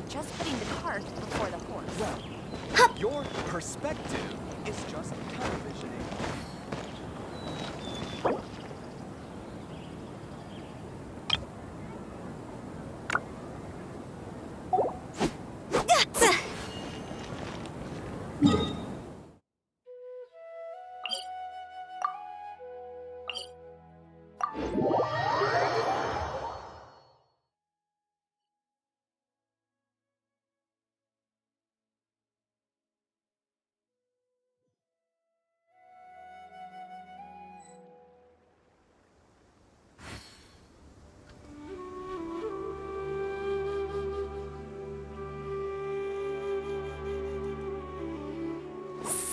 just putting the cart before the horse. Well, your perspective is just televisioning.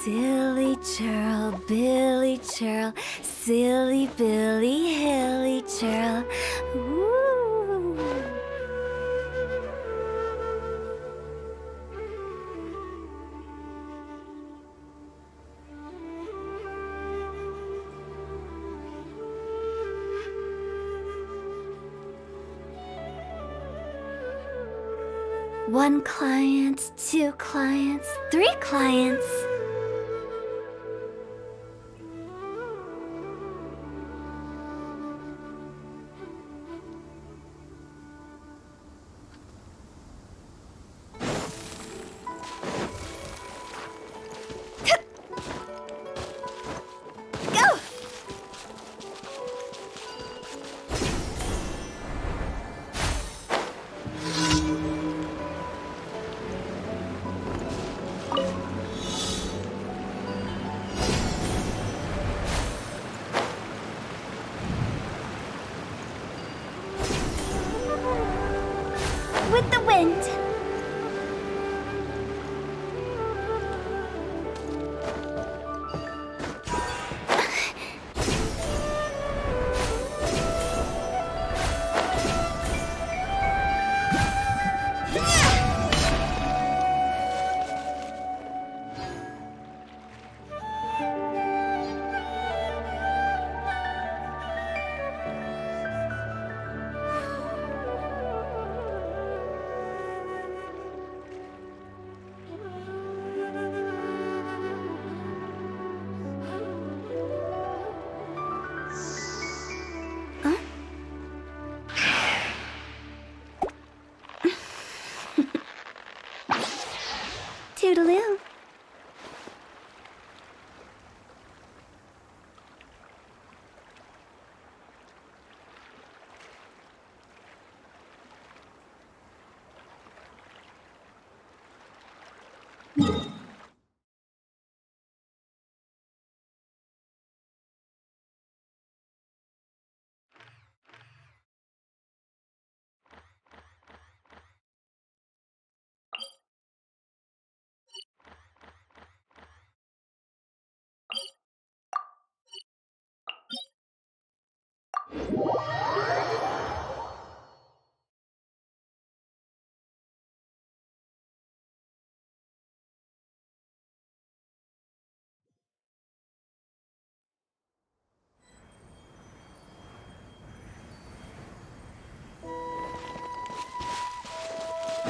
Silly churl, Billy churl, silly Billy, hilly churl. Woo! One client, two clients, three clients. Go! With the wind. Toodaloo.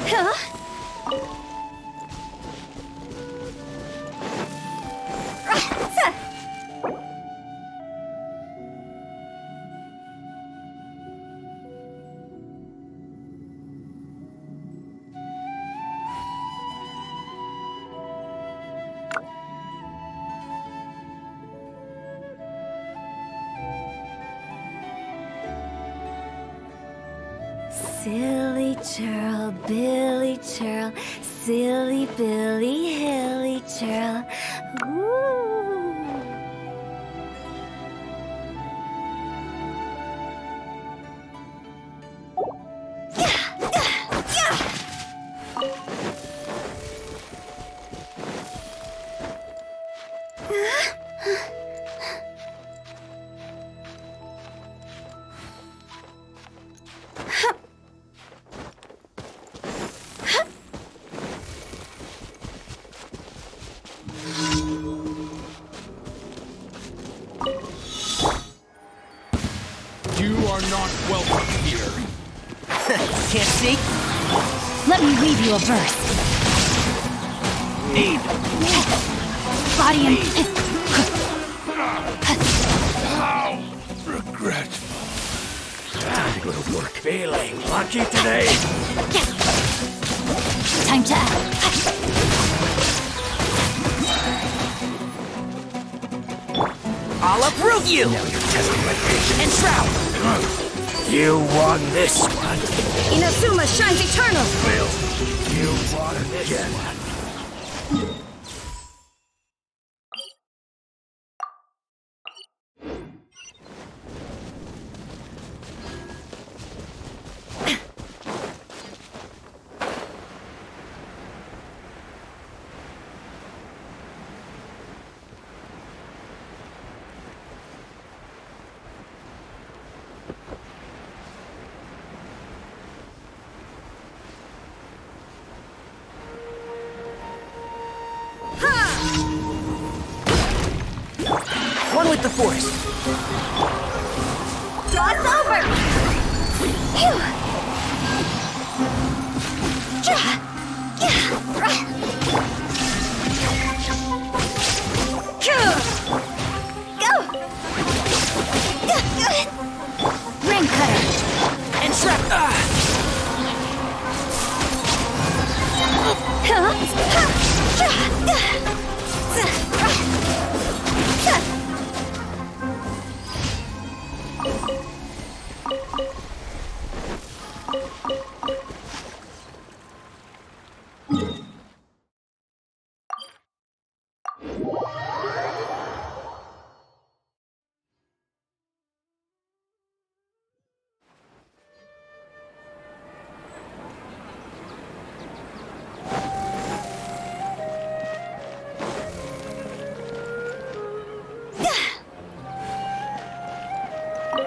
Huh? Silly churl, Billy churl, silly Billy, hilly churl. Woo! You are not welcome here. Can't see? Let me weave you a verse. Need. Body and... How regretful. Time to go to work. Feeling lucky today? Time to act. I'll uproot you! Now you're testing my patience. And shroud! You won this one. Inazuma shines eternal! Will, you won this one. One with the Force. Cross over! Phew. Go! Ring cutter. And shroud.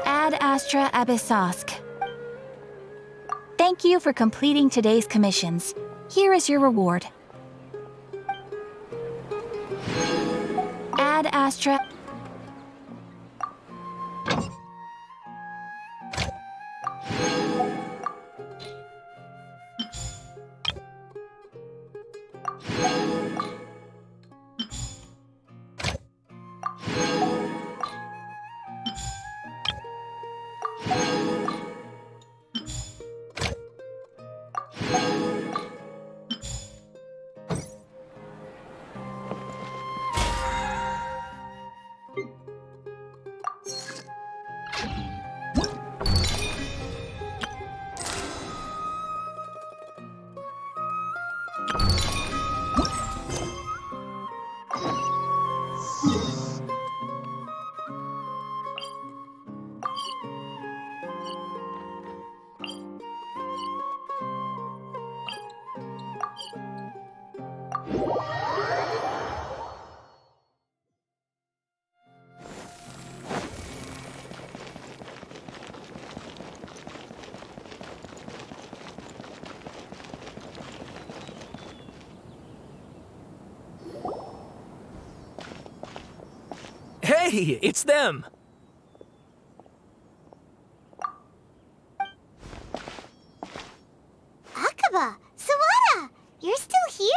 Ad Astra Abyssosk. Thank you for completing today's commissions. Here is your reward. Ad Astra... Hey, it's them! Akaba, Sawada, you're still here?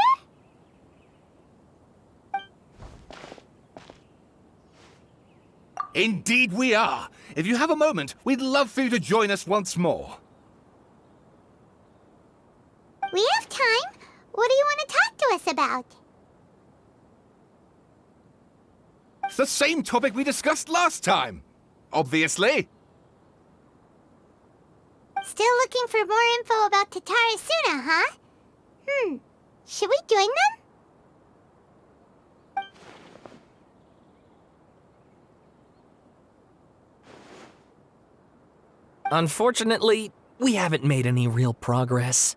Indeed we are. If you have a moment, we'd love for you to join us once more. We have time. What do you want to talk to us about? It's the same topic we discussed last time. Obviously. Still looking for more info about Tatarasuna, huh? Should we join them? Unfortunately, we haven't made any real progress.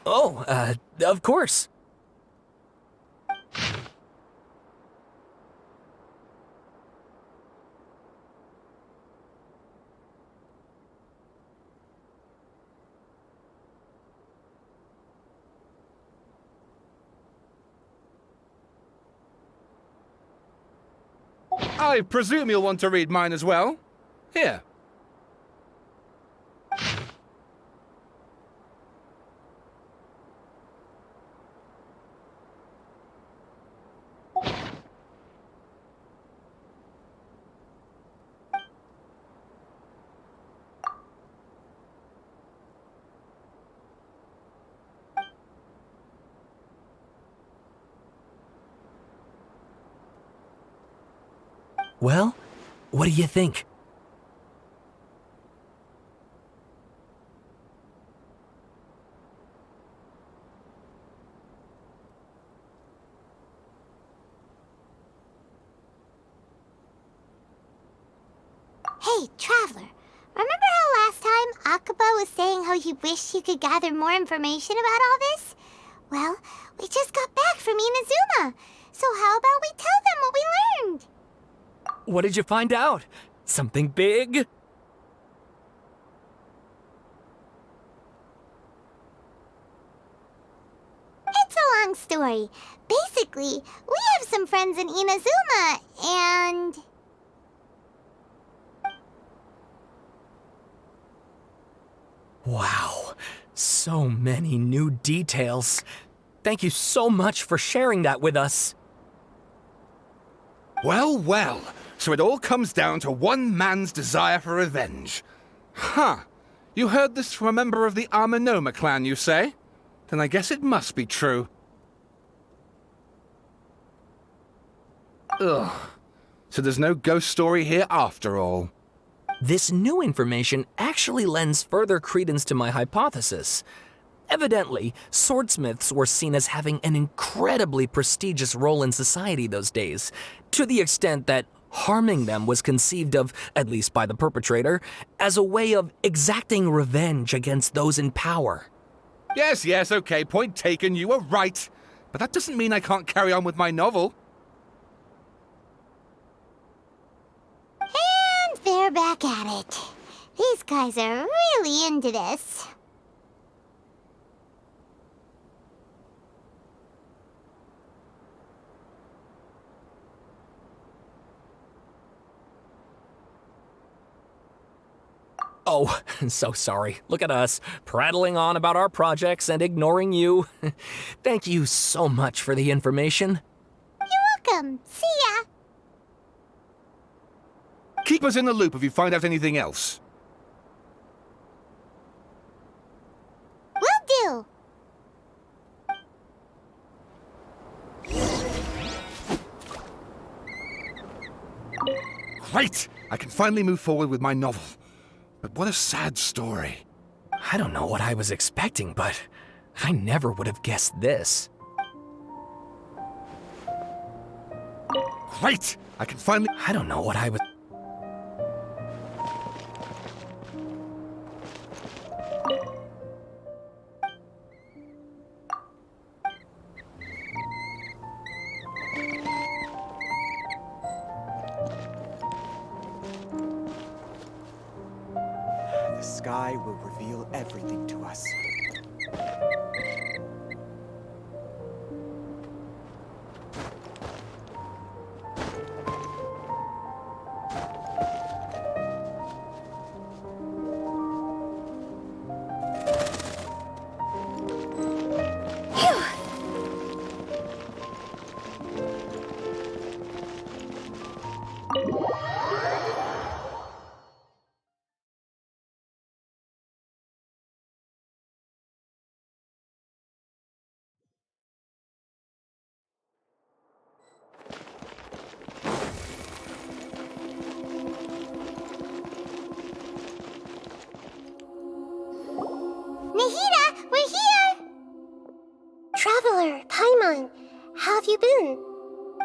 Oh, of course. I presume you'll want to read mine as well. Here. Well, what do you think? Hey, Traveler. Remember how last time Akaba was saying how he wished he could gather more information about all this? Well, we just got back from Inazuma. So how about we tell them what we learned? What did you find out? Something big? It's a long story. Basically, we have some friends in Inazuma, and... Wow, so many new details. Thank you so much for sharing that with us. Well, well. So it all comes down to one man's desire for revenge. Huh. You heard this from a member of the Amanoma clan, you say? Then I guess it must be true. Ugh. So there's no ghost story here after all. This new information actually lends further credence to my hypothesis. Evidently, swordsmiths were seen as having an incredibly prestigious role in society those days, to the extent that harming them was conceived of, at least by the perpetrator, as a way of exacting revenge against those in power. Yes, okay, point taken, you were right. But that doesn't mean I can't carry on with my novel. And they're back at it. These guys are really into this. Oh, so sorry. Look at us, prattling on about our projects and ignoring you. Thank you so much for the information. You're welcome. See ya. Keep us in the loop if you find out anything else. Will do. Great! I can finally move forward with my novel. But what a sad story. I don't know what I was expecting, but I never would have guessed this. Great! I can finally... I don't know what I was... The sky will reveal everything to us. Nahida, we're here! Traveler, Paimon, how have you been?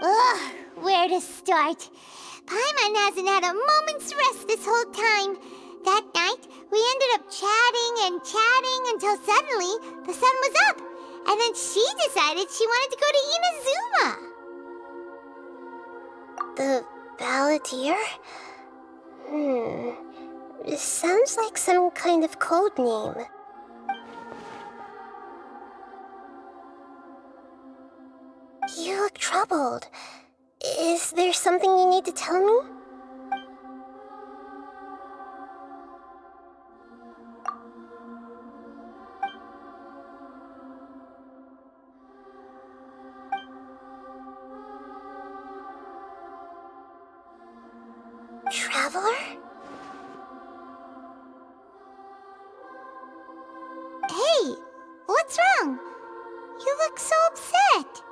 Ugh, where to start? Paimon hasn't had a moment's rest this whole time. That night, we ended up chatting and chatting until suddenly the sun was up. And then she decided she wanted to go to Inazuma. The Balladeer? It sounds like some kind of code name. You look troubled. Is there something you need to tell me? Traveler? Hey, what's wrong? You look so upset.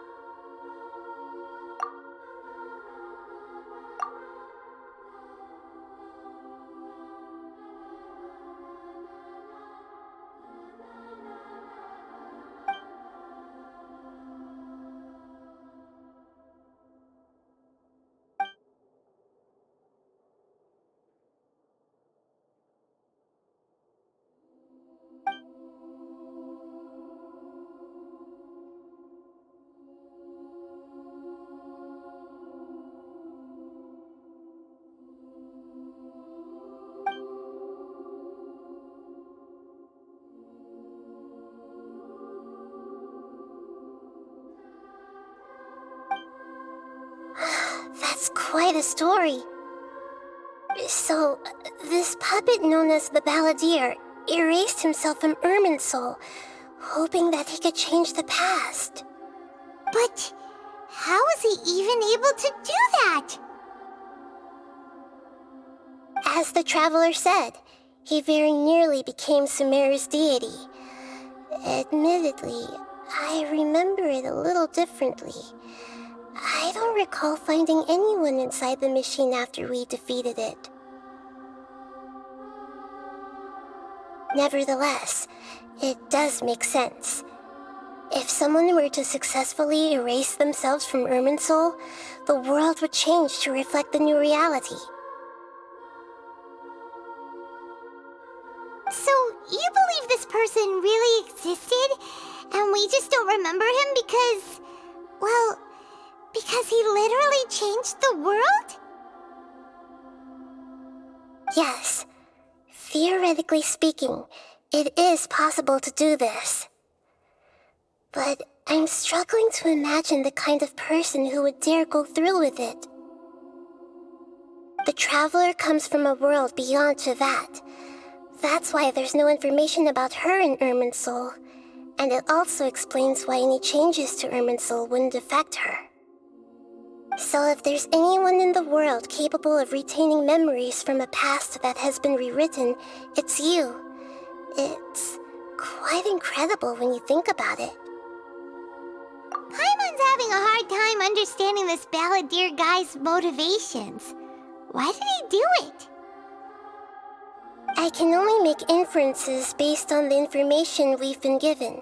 That's quite a story. So, this puppet known as the Balladeer erased himself from Irminsul, hoping that he could change the past. But how was he even able to do that? As the Traveler said, he very nearly became Sumeru's deity. Admittedly, I remember it a little differently. I don't recall finding anyone inside the machine after we defeated it. Nevertheless, it does make sense. If someone were to successfully erase themselves from Irminsul, the world would change to reflect the new reality. So, you believe this person really existed, and we just don't remember him because, well, because he literally changed the world? Yes. Theoretically speaking, it is possible to do this. But I'm struggling to imagine the kind of person who would dare go through with it. The Traveler comes from a world beyond Javat. That's why there's no information about her in Irminsul, and it also explains why any changes to Irminsul wouldn't affect her. So if there's anyone in the world capable of retaining memories from a past that has been rewritten, it's you. It's quite incredible when you think about it. Paimon's having a hard time understanding this Balladeer guy's motivations. Why did he do it? I can only make inferences based on the information we've been given.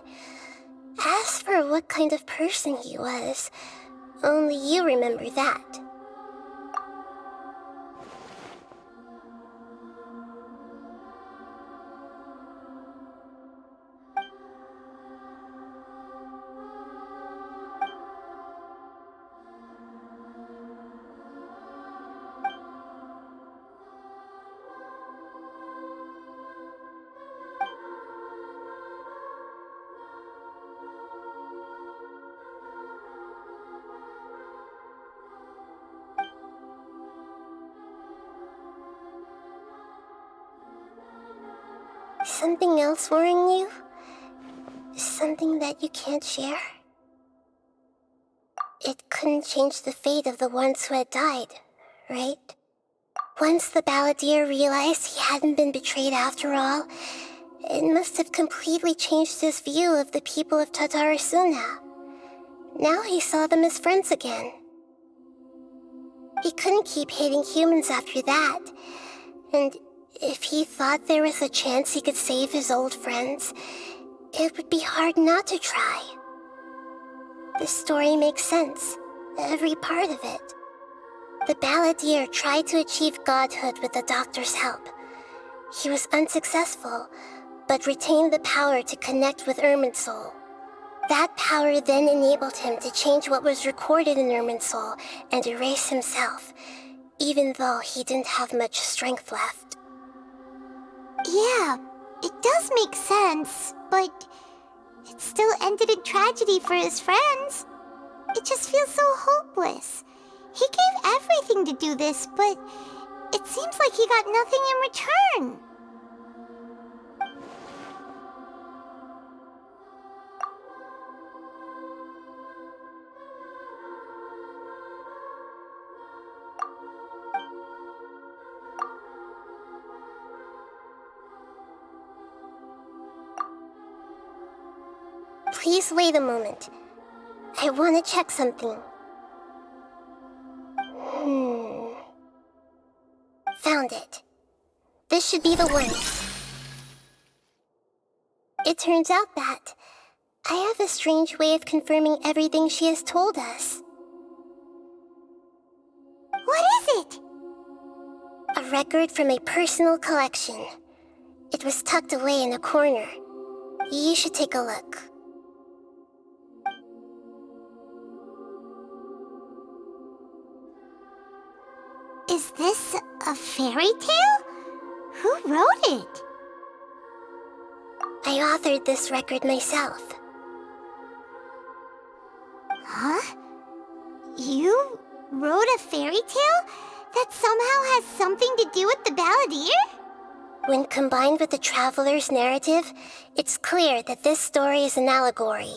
As for what kind of person he was, only you remember that. Something else worrying you? Something that you can't share? It couldn't change the fate of the ones who had died, right? Once the Balladeer realized he hadn't been betrayed after all, it must have completely changed his view of the people of Tatarasuna. Now he saw them as friends again. He couldn't keep hating humans after that, and if he thought there was a chance he could save his old friends, it would be hard not to try. The story makes sense, every part of it. The Balladeer tried to achieve godhood with the Doctor's help. He was unsuccessful, but retained the power to connect with Irminsul. That power then enabled him to change what was recorded in Irminsul and erase himself, even though he didn't have much strength left. Yeah, it does make sense, but it still ended in tragedy for his friends. It just feels so hopeless. He gave everything to do this, but it seems like he got nothing in return. Please wait a moment. I want to check something. Found it. This should be the one. It turns out that I have a strange way of confirming everything she has told us. What is it? A record from a personal collection. It was tucked away in a corner. You should take a look. Is this a fairy tale? Who wrote it? I authored this record myself. Huh? You wrote a fairy tale that somehow has something to do with the Balladeer? When combined with the Traveler's narrative, it's clear that this story is an allegory.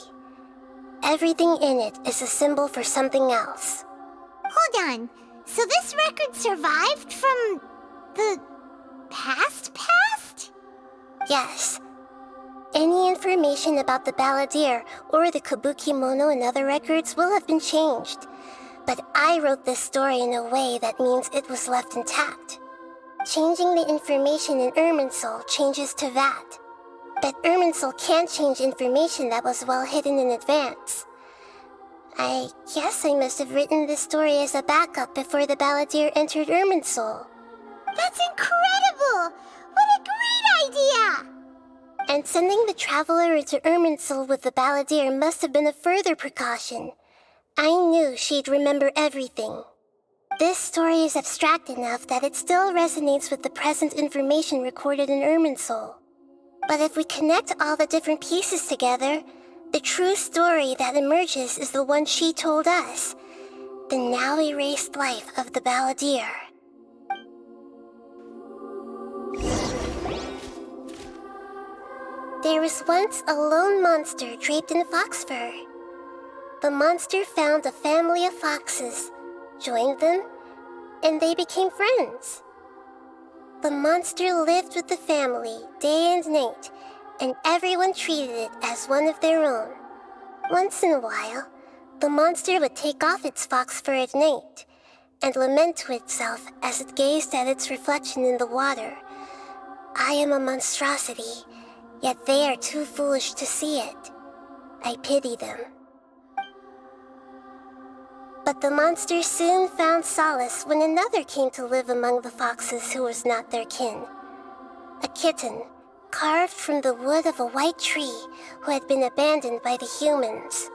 Everything in it is a symbol for something else. Hold on. So this record survived from the past? Yes. Any information about the Balladeer or the Kabukimono and other records will have been changed. But I wrote this story in a way that means it was left intact. Changing the information in Irminsul changes to that. But Irminsul can't change information that was well hidden in advance. I guess I must have written this story as a backup before the Balladeer entered Irminsul. That's incredible! What a great idea! And sending the Traveler into Irminsul with the Balladeer must have been a further precaution. I knew she'd remember everything. This story is abstract enough that it still resonates with the present information recorded in Irminsul. But if we connect all the different pieces together, the true story that emerges is the one she told us, the now erased life of the Balladeer. There was once a lone monster draped in fox fur. The monster found a family of foxes, joined them, and they became friends. The monster lived with the family day and night, and everyone treated it as one of their own. Once in a while, the monster would take off its fox fur at night and lament to itself as it gazed at its reflection in the water. I am a monstrosity, yet they are too foolish to see it. I pity them. But the monster soon found solace when another came to live among the foxes who was not their kin. A kitten, carved from the wood of a white tree who had been abandoned by the humans.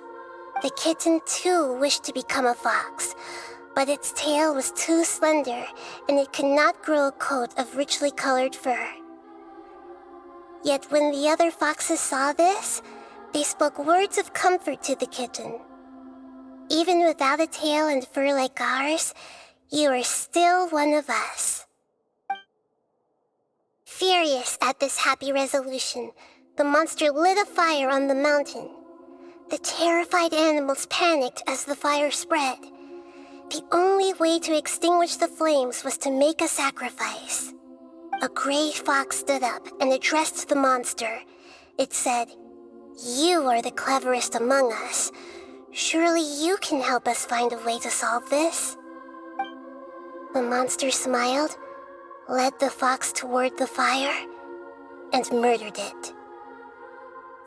The kitten too wished to become a fox, but its tail was too slender and it could not grow a coat of richly colored fur. Yet when the other foxes saw this, they spoke words of comfort to the kitten. Even without a tail and fur like ours, you are still one of us. Furious at this happy resolution, the monster lit a fire on the mountain. The terrified animals panicked as the fire spread. The only way to extinguish the flames was to make a sacrifice. A gray fox stood up and addressed the monster. It said, "You are the cleverest among us. Surely you can help us find a way to solve this." The monster smiled, led the fox toward the fire, and murdered it.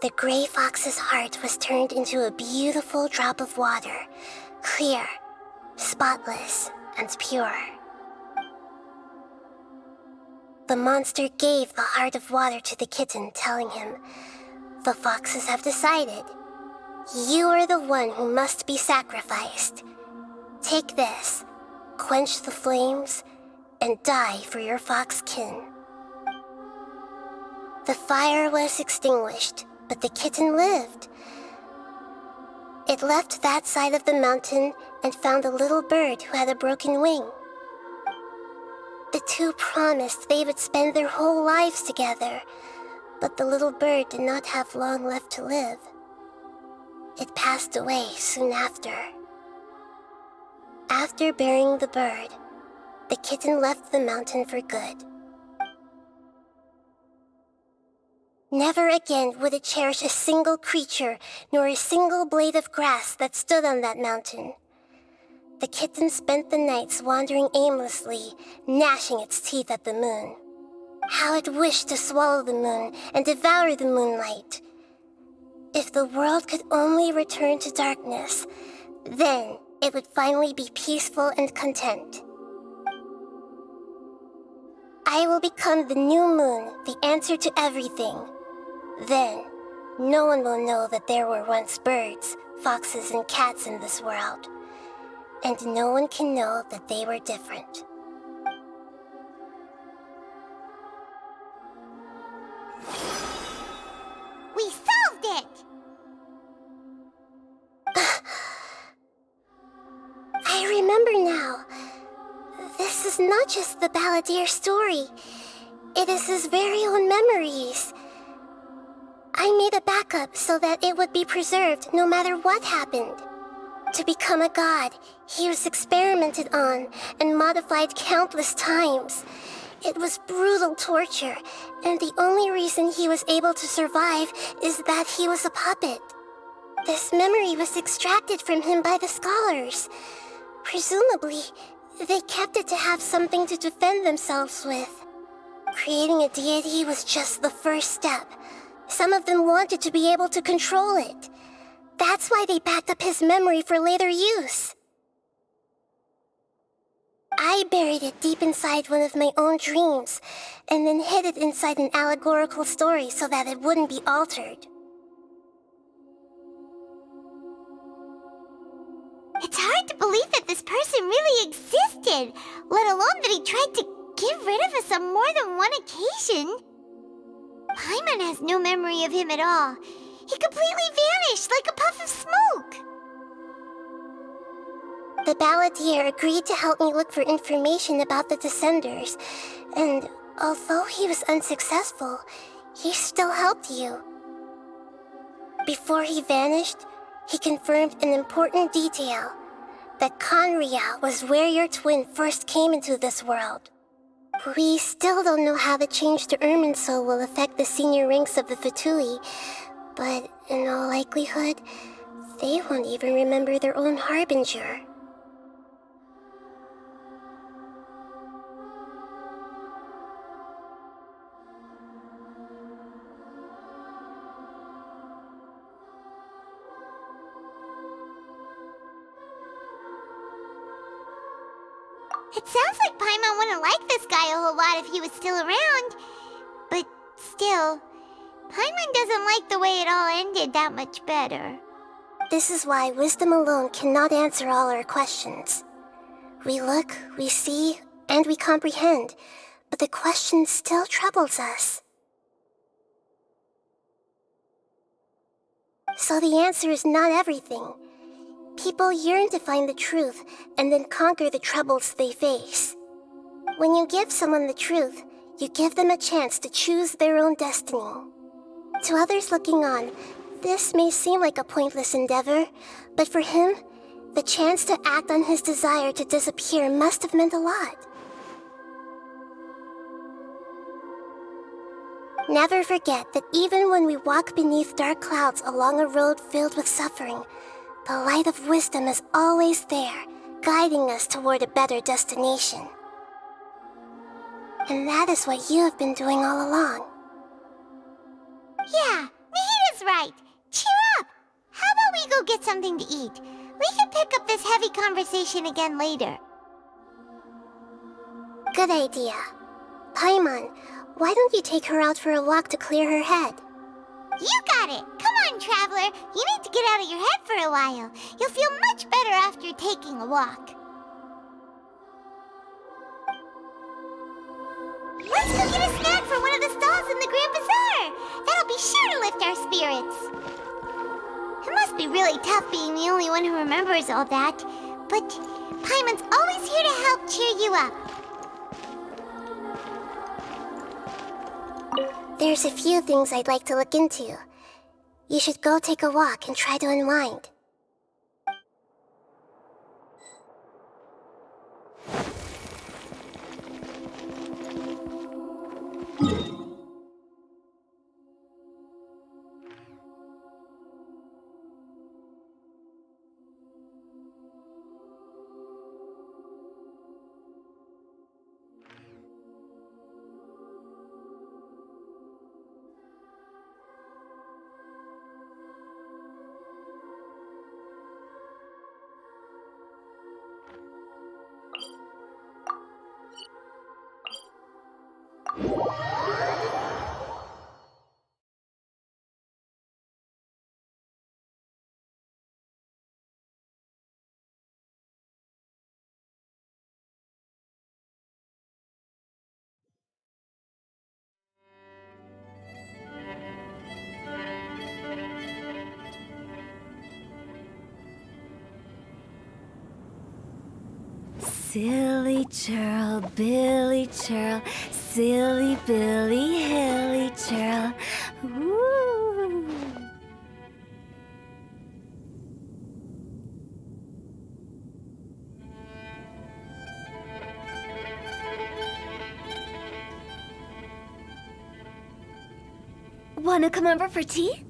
The gray fox's heart was turned into a beautiful drop of water, clear, spotless, and pure. The monster gave the heart of water to the kitten, telling him, "The foxes have decided. You are the one who must be sacrificed. Take this, quench the flames, and die for your fox kin." The fire was extinguished, but the kitten lived. It left that side of the mountain and found a little bird who had a broken wing. The two promised they would spend their whole lives together, but the little bird did not have long left to live. It passed away soon after. After burying the bird, the kitten left the mountain for good. Never again would it cherish a single creature, nor a single blade of grass that stood on that mountain. The kitten spent the nights wandering aimlessly, gnashing its teeth at the moon. How it wished to swallow the moon and devour the moonlight. If the world could only return to darkness, then it would finally be peaceful and content. I will become the new moon, the answer to everything. Then, no one will know that there were once birds, foxes, and cats in this world. And no one can know that they were different. We solved it! I remember now. This is not just the Balladeer story. It is his very own memories. I made a backup so that it would be preserved no matter what happened. To become a god, he was experimented on and modified countless times. It was brutal torture, and the only reason he was able to survive is that he was a puppet. This memory was extracted from him by the scholars. Presumably, they kept it to have something to defend themselves with. Creating a deity was just the first step. Some of them wanted to be able to control it. That's why they backed up his memory for later use. I buried it deep inside one of my own dreams, and then hid it inside an allegorical story so that it wouldn't be altered. It's hard to believe that this person really existed, let alone that he tried to get rid of us on more than one occasion. Paimon has no memory of him at all. He completely vanished like a puff of smoke. The Balladeer agreed to help me look for information about the Descenders, and although he was unsuccessful, he still helped you. Before he vanished, he confirmed an important detail, that Conria was where your twin first came into this world. We still don't know how the change to Irminsul will affect the senior ranks of the Fatui, but in all likelihood, they won't even remember their own Harbinger. It sounds like Paimon wouldn't like this guy a whole lot if he was still around. But still, Paimon doesn't like the way it all ended that much better. This is why wisdom alone cannot answer all our questions. We look, we see, and we comprehend, but the question still troubles us. So the answer is not everything. People yearn to find the truth and then conquer the troubles they face. When you give someone the truth, you give them a chance to choose their own destiny. To others looking on, this may seem like a pointless endeavor, but for him, the chance to act on his desire to disappear must have meant a lot. Never forget that even when we walk beneath dark clouds along a road filled with suffering, the light of wisdom is always there, guiding us toward a better destination. And that is what you have been doing all along. Yeah, Nahita's right. Cheer up! How about we go get something to eat? We can pick up this heavy conversation again later. Good idea. Paimon, why don't you take her out for a walk to clear her head? You got it! Come on, Traveler! You need to get out of your head for a while. You'll feel much better after taking a walk. Let's go get a snack from one of the stalls in the Grand Bazaar! That'll be sure to lift our spirits. It must be really tough being the only one who remembers all that. But Paimon's always here to help cheer you up. There's a few things I'd like to look into. You should go take a walk and try to unwind. Silly churl, Billy churl, silly Billy, hilly churl. Woo! Wanna come over for tea?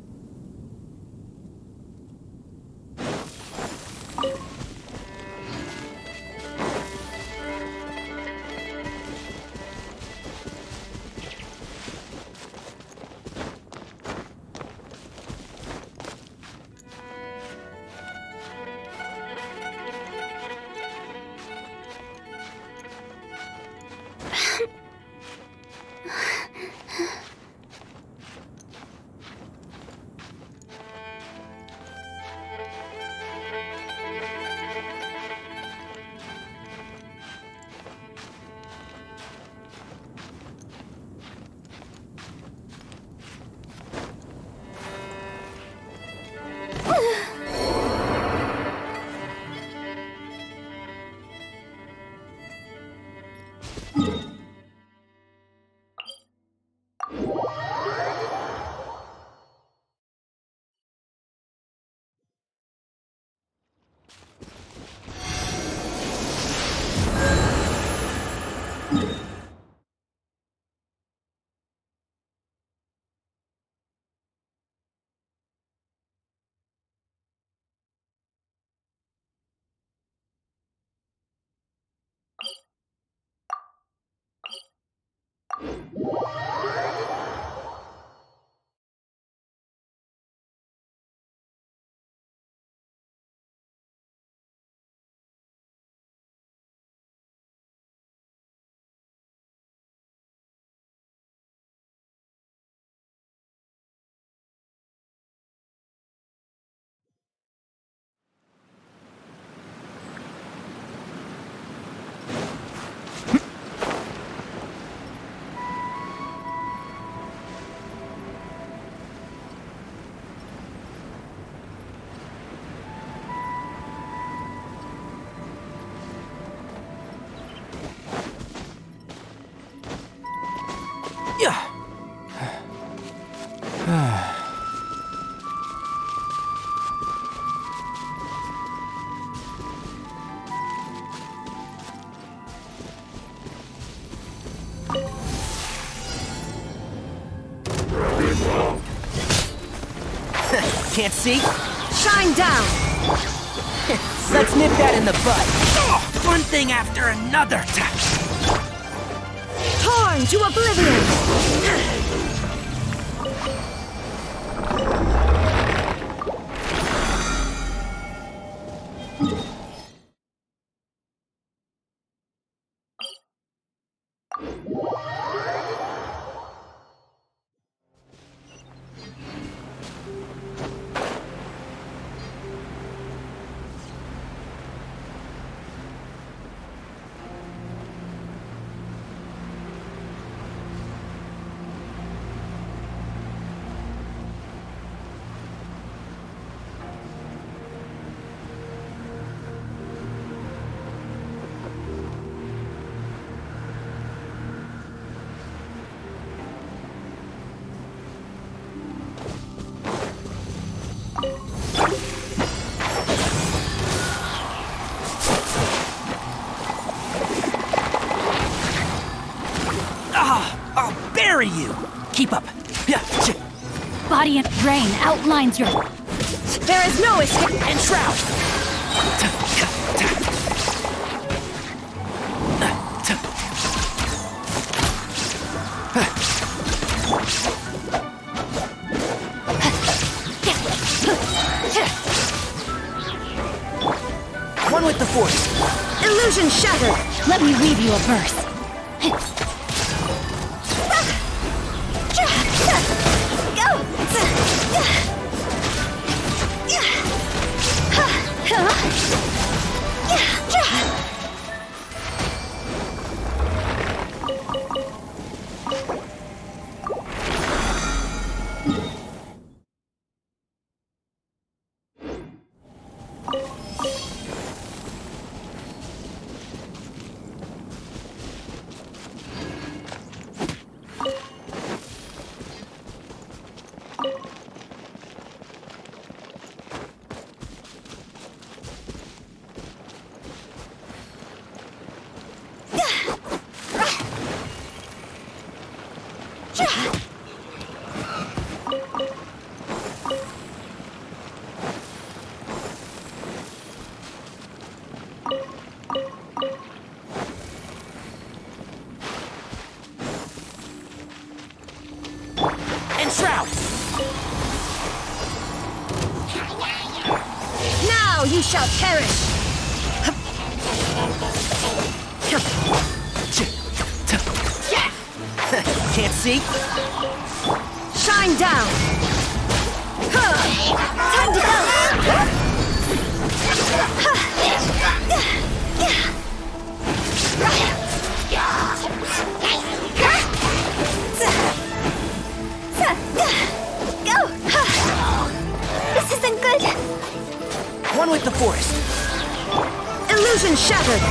Yeah. Can't see? Shine down! Let's nip that in the bud. One thing after another. Torn to oblivion! bury you. Keep up. Yeah. Body and brain outlines your... There is no escape. And shroud. One with the force. Illusion shattered. Let me weave you a verse. And shroud. Now you shall perish. Can't see? Shine down. Time to go. This isn't good. One with the force. Illusion shattered.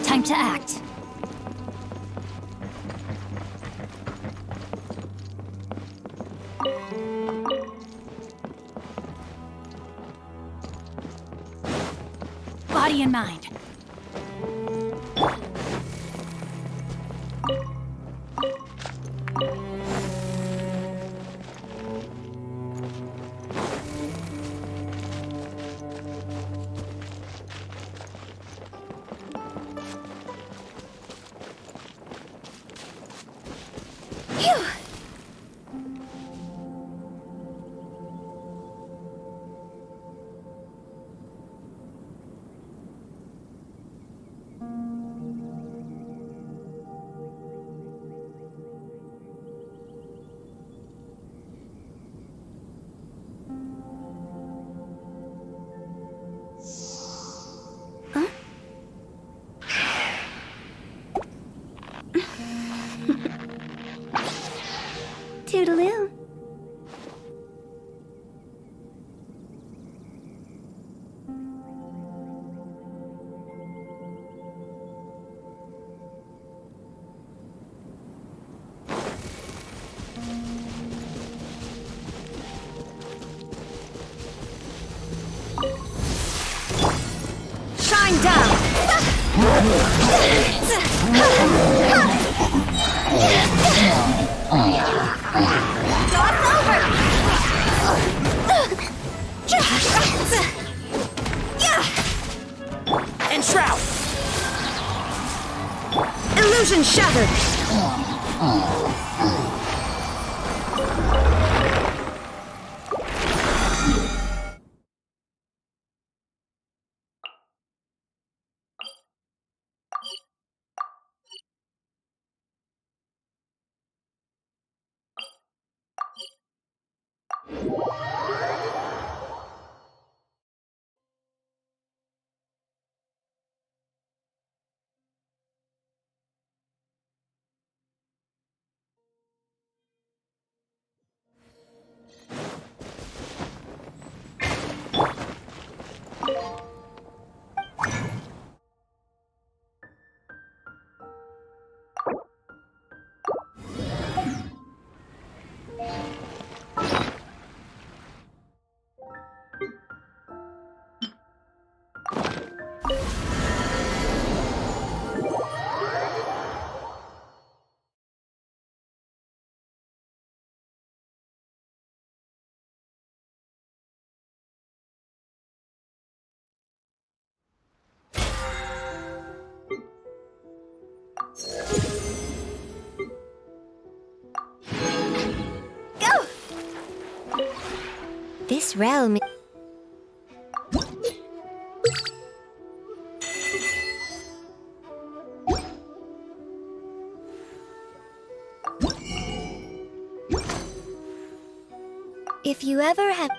Time to act. Body and mind. Enshroud! Illusion shattered! This realm... If you ever have...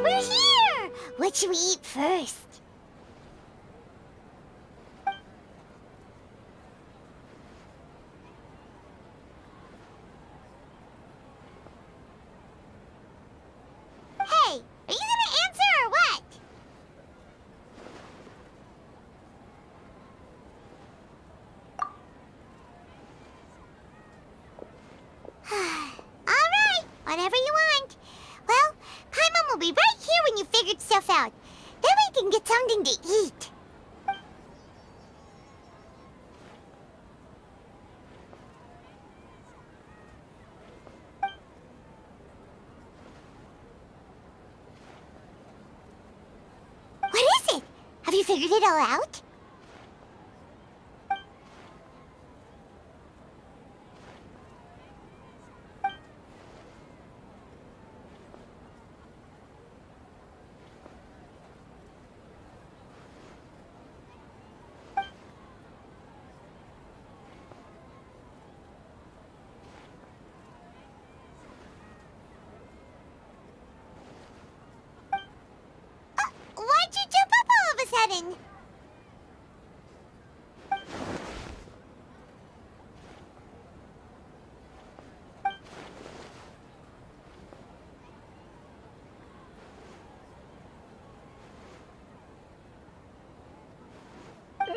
We're here! What should we eat first? Hey, are you gonna answer or what? All right, whatever you want. Well, Paimon will be right here when you figured stuff out. Then we can get something to eat. What is it? Have you figured it all out? Why'd you jump up all of a sudden?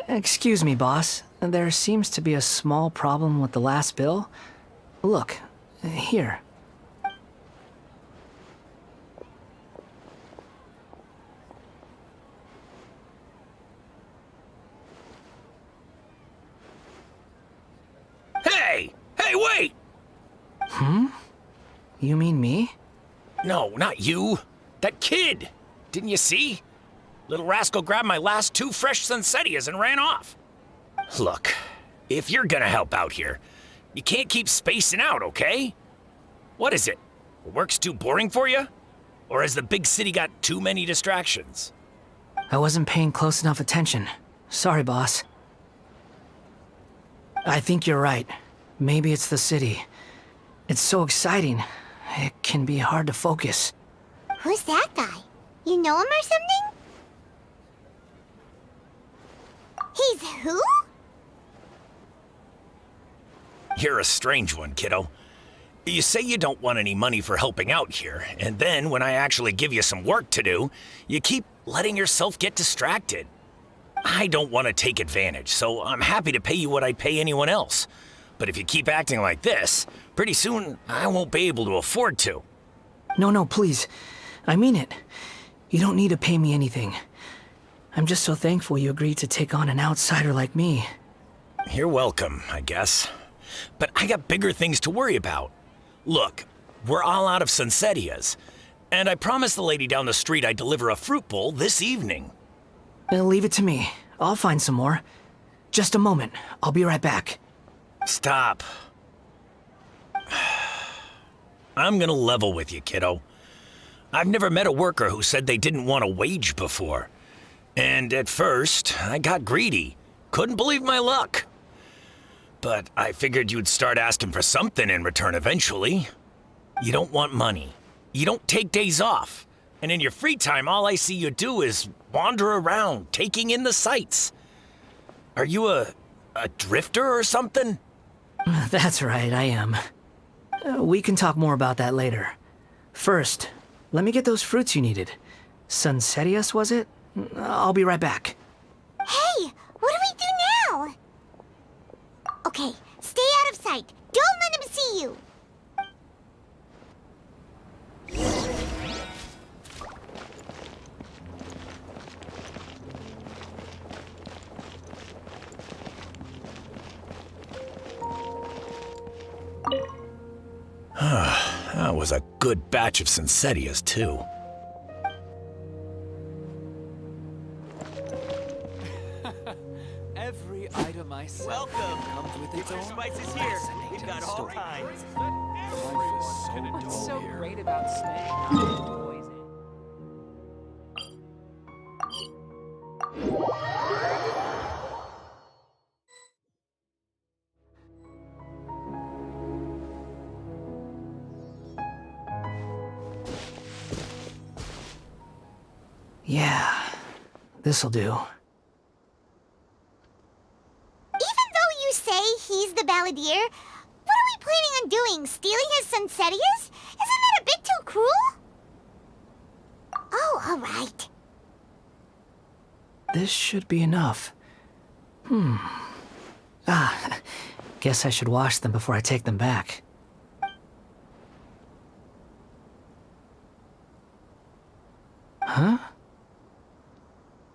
Excuse me, boss. There seems to be a small problem with the last bill. Look, here. Hey! Hey, wait! not you. That kid. Didn't you see? Little rascal grabbed my last 2 fresh Sunsettias and ran off. Look, if you're gonna help out here, you can't keep spacing out, okay? What is it? Work's too boring for you? Or has the big city got too many distractions? I wasn't paying close enough attention. Sorry, boss. I think you're right. Maybe it's the city. It's so exciting. It can be hard to focus. Who's that guy? You know him or something? He's who? You're a strange one, kiddo. You say you don't want any money for helping out here, and then when I actually give you some work to do, you keep letting yourself get distracted. I don't want to take advantage, so I'm happy to pay you what I'd pay anyone else. But if you keep acting like this, pretty soon I won't be able to afford to. No, please. I mean it. You don't need to pay me anything. I'm just so thankful you agreed to take on an outsider like me. You're welcome, I guess. But I got bigger things to worry about. Look, we're all out of Sunsettias, and I promised the lady down the street I'd deliver a fruit bowl this evening. Leave it to me. I'll find some more. Just a moment. I'll be right back. Stop. I'm gonna level with you, kiddo. I've never met a worker who said they didn't want a wage before. And at first, I got greedy. Couldn't believe my luck. But I figured you'd start asking for something in return eventually. You don't want money. You don't take days off. And in your free time, all I see you do is wander around, taking in the sights. Are you a drifter or something? That's right, I am. We can talk more about that later. First, let me get those fruits you needed. Sunsettias, was it? I'll be right back. Hey, what do we do now? Okay, stay out of sight. Don't let him see you. That was a good batch of Sunsettias, too. Every item I sell comes with its own fascinating story. Life is so dull What's so here. great about smashing toys? Yeah, this'll do. Even though you say he's the balladeer, what are we planning on doing? Stealing his Sunsettias? Isn't that a bit too cruel? Oh, all right. This should be enough. Guess I should wash them before I take them back. Huh?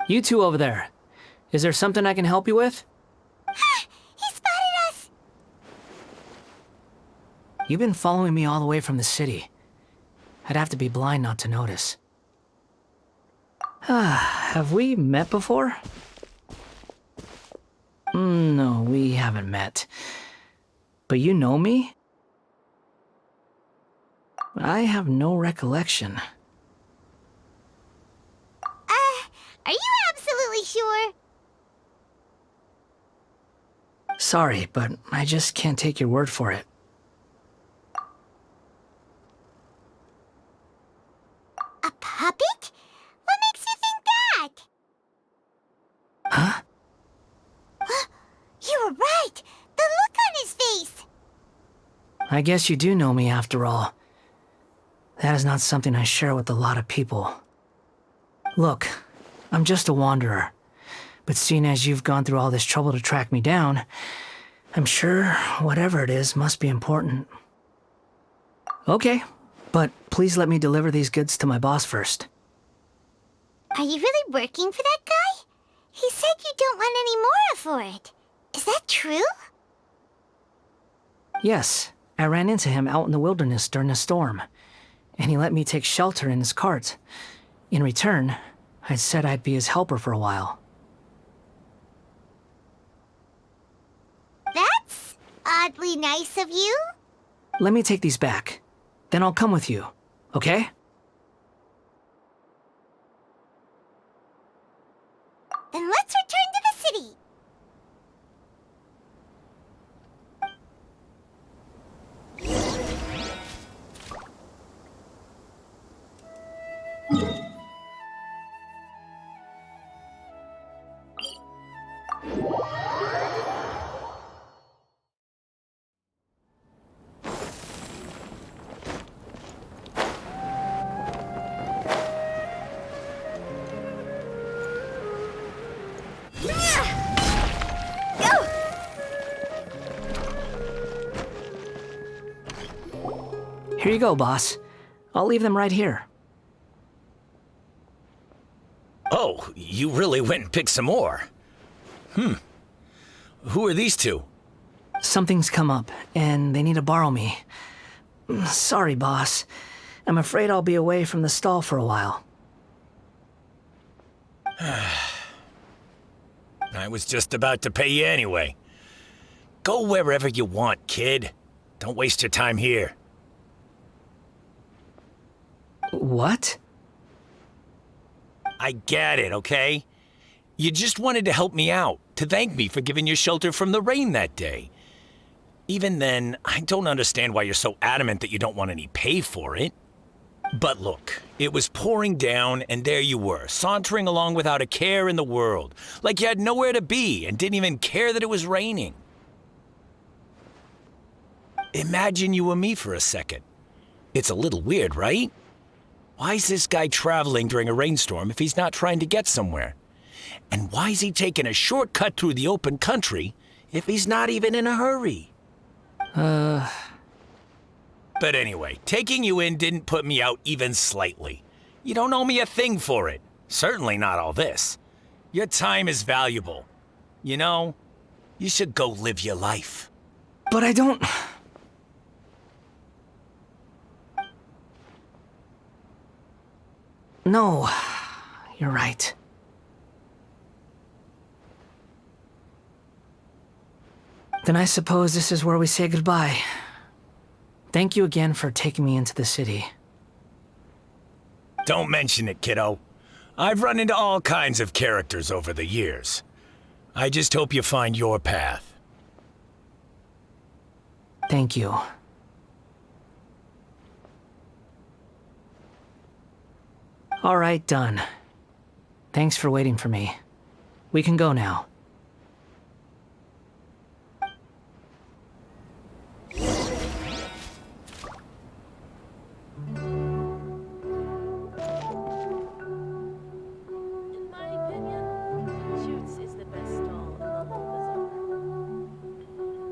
You two over there. Is there something I can help you with? He spotted us! You've been following me all the way from the city. I'd have to be blind not to notice. Have we met before? No, we haven't met. But you know me? I have no recollection. Are you absolutely sure? Sorry, but I just can't take your word for it. A puppet? What makes you think that? Huh? You were right! The look on his face! I guess you do know me after all. That is not something I share with a lot of people. Look, I'm just a wanderer. But seeing as you've gone through all this trouble to track me down, I'm sure whatever it is must be important. Okay, but please let me deliver these goods to my boss first. Are you really working for that guy? He said you don't want any more for it. Is that true? Yes, I ran into him out in the wilderness during a storm. and he let me take shelter in his cart. In return, I said I'd be his helper for a while. That's oddly nice of you. Let me take these back. Then I'll come with you, okay? Then let's return to the city. Here you go, boss. I'll leave them right here. Oh, you really went and picked some more. Who are these two? Something's come up, and they need to borrow me. Sorry, boss. I'm afraid I'll be away from the stall for a while. I was just about to pay you anyway. Go wherever you want, kid. Don't waste your time here. What? I get it, okay? You just wanted to help me out, to thank me for giving you shelter from the rain that day. Even then, I don't understand why you're so adamant that you don't want any pay for it. But look, it was pouring down, and there you were, sauntering along without a care in the world, like you had nowhere to be and didn't even care that it was raining. Imagine you were me for a second. It's a little weird, right? Why's this guy traveling during a rainstorm if he's not trying to get somewhere? And why's he taking a shortcut through the open country if he's not even in a hurry? But anyway, taking you in didn't put me out even slightly. You don't owe me a thing for it. Certainly not all this. Your time is valuable. You know, you should go live your life. But I don't... No, you're right. Then I suppose this is where we say goodbye. Thank you again for taking me into the city. Don't mention it, kiddo. I've run into all kinds of characters over the years. I just hope you find your path. Thank you. All right, done. Thanks for waiting for me. We can go now. In my opinion, Shoots is the best stall in the whole bazaar.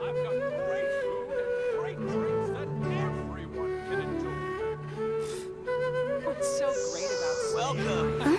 I've got great food and great drinks that everyone can enjoy. What's so great about Welcome.